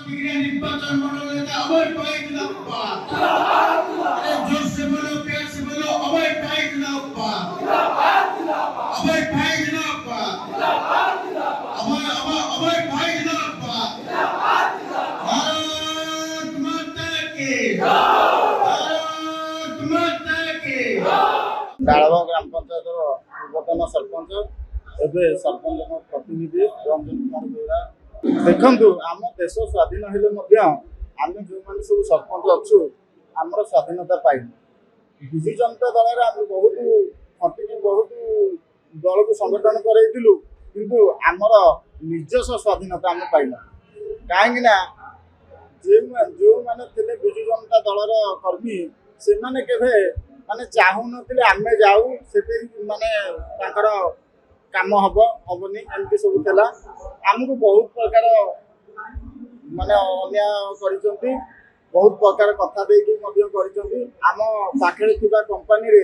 निर्वाचन मंडल अभय पाई जोर से बोलो प्यार से बोलो अभय पाई अभय पाई अभय पाई भारत माता की भारत माता की डालवा ग्राम पंचायत पूर्वतन सरपंच एवं सरपंच प्रतिनिधि रंजन कुमार बेहरा देखु आम देश स्वाधीन हेले आम जो मैंने सब सरपंच अच्छु आमर स्वाधीनता पाई विजु जनता दल बहुत खटिक बहुत दल को संगठन करूँ किंतु आमर निजस्व स्वाधीनता आम पाइना कहीं जो मैंने थे विजु जनता दलर कर्मी से माने केवे माने चाहू नथिले आमे जाऊ से माने ताकर काम हबनी एमती सब थिला हमको बहुत प्रकार माने अन्याय करिसंती बहुत प्रकार कथा देकी मध्य करिसंती आम पाखरे थिबा कंपनी रे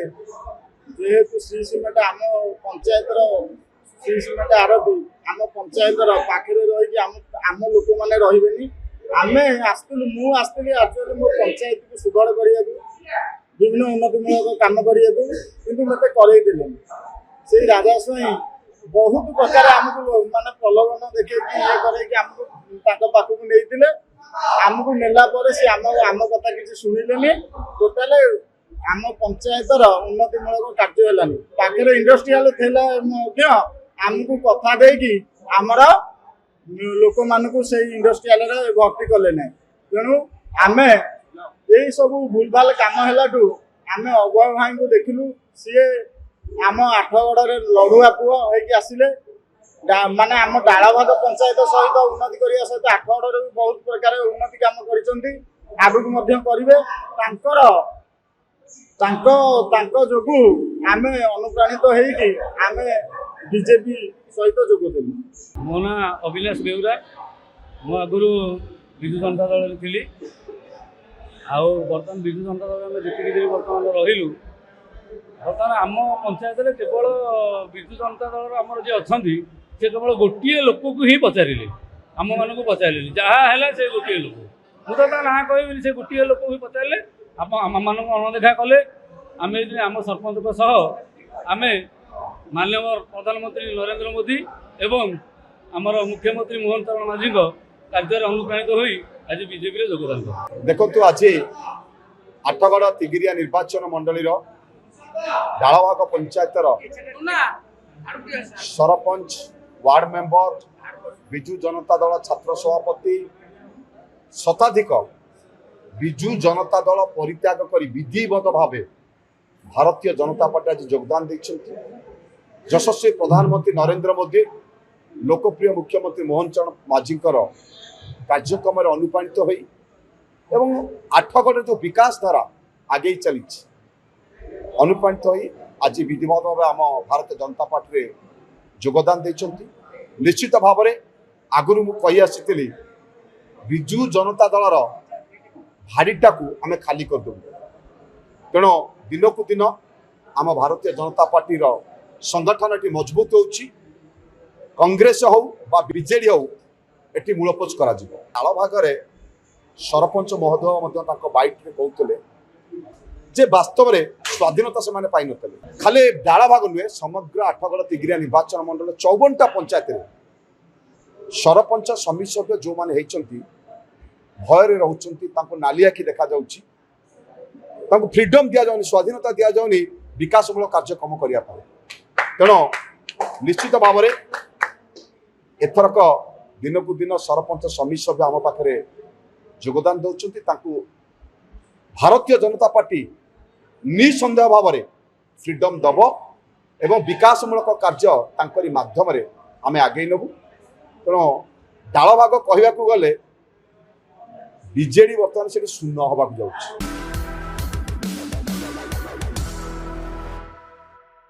जेहेतु श्री सीमेंट आम पंचायत रो श्री सीमेंट आरती आम पंचायत रो पाखरे रही कि आम लोक माने रहिबेनी आमे आस्तलु मु आस्तली एक्चुअली मो पंचायत को सुधार करिया विभिन्न उन्नतिमूलक काम करने किंतु मत करेदेले से राजा स्वयं बहुत प्रकार आमको माने प्रलोभन देखे ये करे पाखक नहीं आमको नेला से आम कथा किसी शुणिले टोटाल आम पंचायतर उन्नतिमूलक कार्य है पाखे इंडस्ट्रियल थे आमको कथा देकी आमर लोक मानू से इंडस्ट्रियल भर्ती कले ना तेणु आमे यही सब भूल भाल कम है आम अभय भाई को देखिलु सी आम आठगढ़ लड़ुआ पुओ होगी आसिले माने आम डालभाग पंचायत सहित उन्नति करने सहित आठगढ़ भी बहुत प्रकार उन्नति काम करें जोगु आम अनुप्राणित होगी आम बीजेपी सहित जोगदेलु। मो ना अभिलाष बेउरा मु आगुरी विजु जनता दल थी आउ बर्तमान विजु जनता दल आम जितकी बर्तमान रहिलु बर्तमान आम पंचायत केवल विजु जनता दल आमर जी अच्छा से केवल गोटे लोक को ही पचारे आम मान को पचारे जहाँ है से गोटे लोक मुझे ना कहबी से गोटे लोक ही पचारे आम मान अणदेखा कले आम आम सरपंच आम माननीय प्रधानमंत्री नरेंद्र मोदी एवं आमर मुख्यमंत्री मोहन चरण माझी कार्य अनुप्राणित हो आज बीजेपी योगदान देखु आज आठगढ़ तिगिरिया निर्वाचन मंडलीर डालभाग पंचायतर सरपंच वार्ड मेंबर विजु जनता दल छात्र सभापति शताधिक विजु जनता दल परित्याग कर विधिवत भाव भारतीय जनता पार्टी आज योगदान देते यशस्वी प्रधानमंत्री नरेंद्र मोदी लोकप्रिय मुख्यमंत्री मोहन चरण माझी कार्यक्रम अनुप्राणित हो आठगढ़ जो विकास धारा आगे चली अनुप्राणित हो आज विधिवत भाव आम भारतीय जनता पार्टी योगदान देते निश्चित भाव में आगुरी मुझे आसी विजु जनता दलर भारीटा को आम खाली करदे तेणु दिनकू दिन आम भारतीय जनता पार्टी संगठन ये मजबूत हो कांग्रेस हो बा बीजेडी हो ये मूलपोच कर भाग सरपंच महोदय बैठ में कहते जे वास्तव में स्वाधीनता से माने पाई नथिले खाली डाल भाग नुहे समग्र आठगढ़ तिगिरिया निर्वाचन मंडल 54टा पंचायत सरपंच समिति सभ्य जो माने होती भय रोचे नाली आखि देखा फ्रीडम दि जाऊनी स्वाधीनता दि जाऊनी विकासमूलक कार्यक्रम करने तेणु निश्चित भाव में एथरक दिनकू दिन सरपंच समिति सभ्य आम पाखे योगदान दौरान भारतीय जनता पार्टी निसंदेह भाव में फ्रीडम दब एवं विकासमूलक कार्य माध्यम आम आगे नबू तेणु डाल भाग कहवाक गले बीजेडी बर्तमान से शून्य होगा जाऊँ।